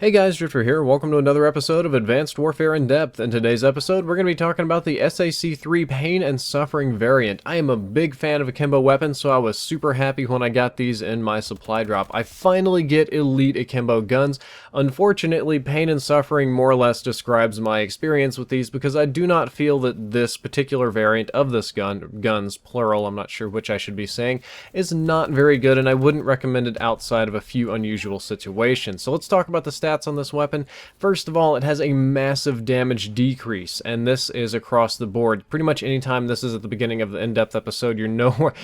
Hey guys, Drifter here. Welcome to another episode of Advanced Warfare in Depth. In today's episode, we're going to be talking about the SAC3 Pain and Suffering variant. I am a big fan of akimbo weapons, so I was super happy when I got these in my supply drop. I finally get elite akimbo guns. Unfortunately, Pain and Suffering more or less describes my experience with these because I do not feel that this particular variant of this guns, plural, I'm not sure which I should be saying, is not very good, and I wouldn't recommend it outside of a few unusual situations. So let's talk about the stats on this weapon. First of all, it has a massive damage decrease, and this is across the board. Pretty much anytime this is at the beginning of the in-depth episode, you're nowhere,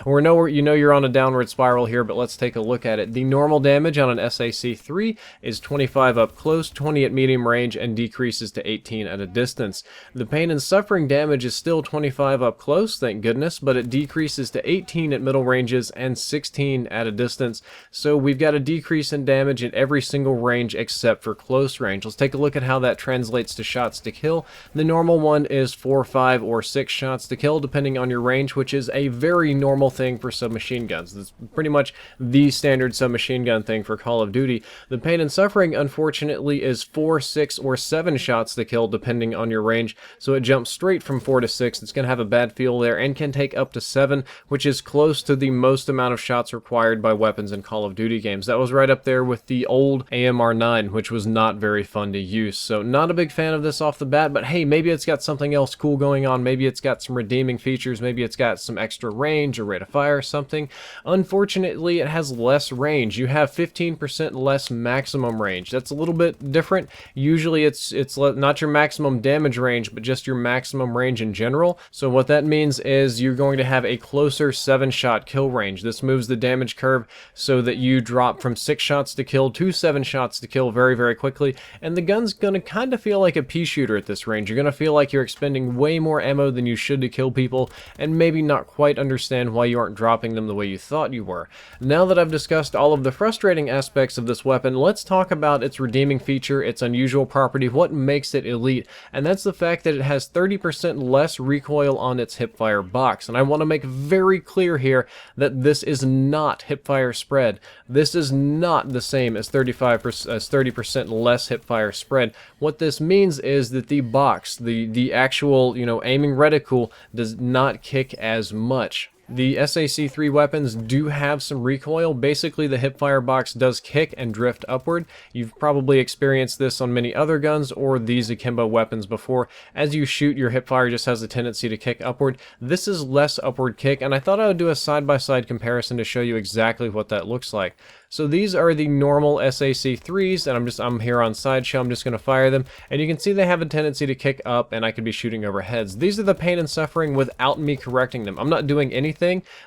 you know you're on a downward spiral here, but let's take a look at it. The normal damage on an SAC3 is 25 up close, 20 at medium range, and decreases to 18 at a distance. The pain and suffering damage is still 25 up close, thank goodness, but it decreases to 18 at middle ranges and 16 at a distance. So we've got a decrease in damage in every single range except for close range. Let's take a look at how that translates to shots to kill. The normal one is 4, 5, or 6 shots to kill depending on your range, which is a very normal thing for submachine guns. That's pretty much the standard submachine gun thing for Call of Duty. The pain and suffering, unfortunately, is 4, 6, or 7 shots to kill depending on your range, so it jumps straight from 4 to 6. It's going to have a bad feel there and can take up to 7, which is close to the most amount of shots required by weapons in Call of Duty games. That was right up there with the old AMR9, which was not very fun to use. So not a big fan of this off the bat, but hey, maybe it's got something else cool going on. Maybe it's got some redeeming features. Maybe it's got some extra range or rate of fire or something. Unfortunately, it has less range. You have 15% less maximum range. That's a little bit different. Usually it's not your maximum damage range, but just your maximum range in general. So what that means is you're going to have a closer 7-shot kill range. This moves the damage curve so that you drop from 6 shots to kill to 7 shots to kill very, very quickly, and the gun's gonna kind of feel like a pea shooter at this range. You're gonna feel like you're expending way more ammo than you should to kill people, and maybe not quite understand why you aren't dropping them the way you thought you were. Now that I've discussed all of the frustrating aspects of this weapon, let's talk about its redeeming feature, its unusual property, what makes it elite, and that's the fact that it has 30% less recoil on its hipfire box. And I want to make very clear here that this is not hipfire spread. This is not the same as 30% less hipfire spread. What this means is that the box, the actual, aiming reticle does not kick as much. The SAC3 weapons do have some recoil. Basically, the hipfire box does kick and drift upward. You've probably experienced this on many other guns or these akimbo weapons before. As you shoot, your hipfire just has a tendency to kick upward. This is less upward kick, and I thought I would do a side-by-side comparison to show you exactly what that looks like. So these are the normal SAC3s, and I'm here on Sideshow. I'm just going to fire them, and you can see they have a tendency to kick up, and I could be shooting over heads. These are the pain and suffering without me correcting them. I'm not doing anything.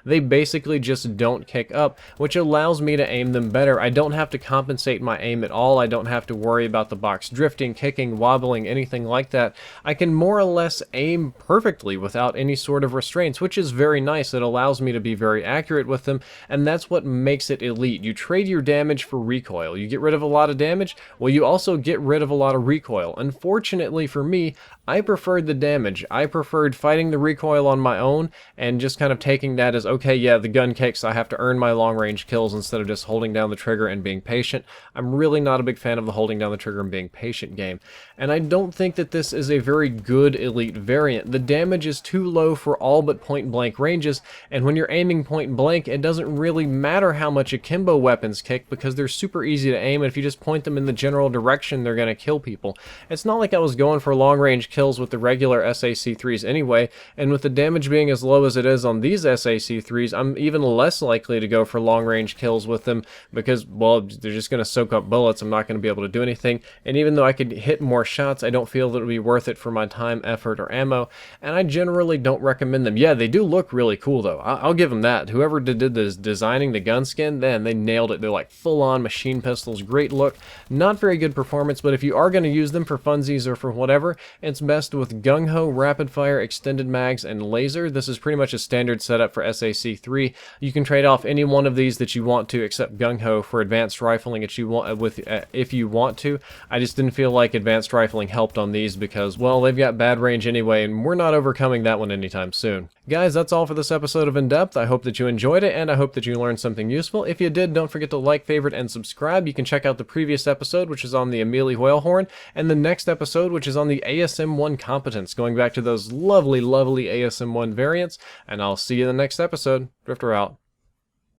They basically just don't kick up, which allows me to aim them better. I don't have to compensate my aim at all. I don't have to worry about the box drifting, kicking, wobbling, anything like that. I can more or less aim perfectly without any sort of restraints, which is very nice. It allows me to be very accurate with them, and that's what makes it elite. You trade your damage for recoil. You get rid of a lot of damage, well, you also get rid of a lot of recoil. Unfortunately for me, I preferred the damage. I preferred fighting the recoil on my own and just kind of taking that as, okay, yeah, the gun kicks, I have to earn my long-range kills instead of just holding down the trigger and being patient. I'm really not a big fan of the holding down the trigger and being patient game. And I don't think that this is a very good elite variant. The damage is too low for all but point-blank ranges, and when you're aiming point-blank, it doesn't really matter how much akimbo weapons kick because they're super easy to aim, and if you just point them in the general direction, they're going to kill people. It's not like I was going for long-range kills with the regular SAC3s anyway, and with the damage being as low as it is on these SAC3s, I'm even less likely to go for long-range kills with them because, well, they're just going to soak up bullets. I'm not going to be able to do anything, and even though I could hit more shots, I don't feel that it would be worth it for my time, effort, or ammo, and I generally don't recommend them. Yeah, they do look really cool, though. I'll give them that. Whoever did this designing the gun skin, then they nailed it. They're like full-on machine pistols, great look, not very good performance, but if you are going to use them for funsies or for whatever, it's best with gung-ho, rapid-fire, extended mags, and laser. This is pretty much a standard setup set up for SAC3. You can trade off any one of these that you want to, except Gung Ho, for advanced rifling if you want to. I just didn't feel like advanced rifling helped on these because, well, they've got bad range anyway, and we're not overcoming that one anytime soon. Guys, that's all for this episode of In Depth. I hope that you enjoyed it, and I hope that you learned something useful. If you did, don't forget to like, favorite, and subscribe. You can check out the previous episode, which is on the Amelie whale horn, and the next episode, which is on the ASM-1 competence, going back to those lovely, lovely ASM-1 variants, and I'll see you in the next episode. Drifter out.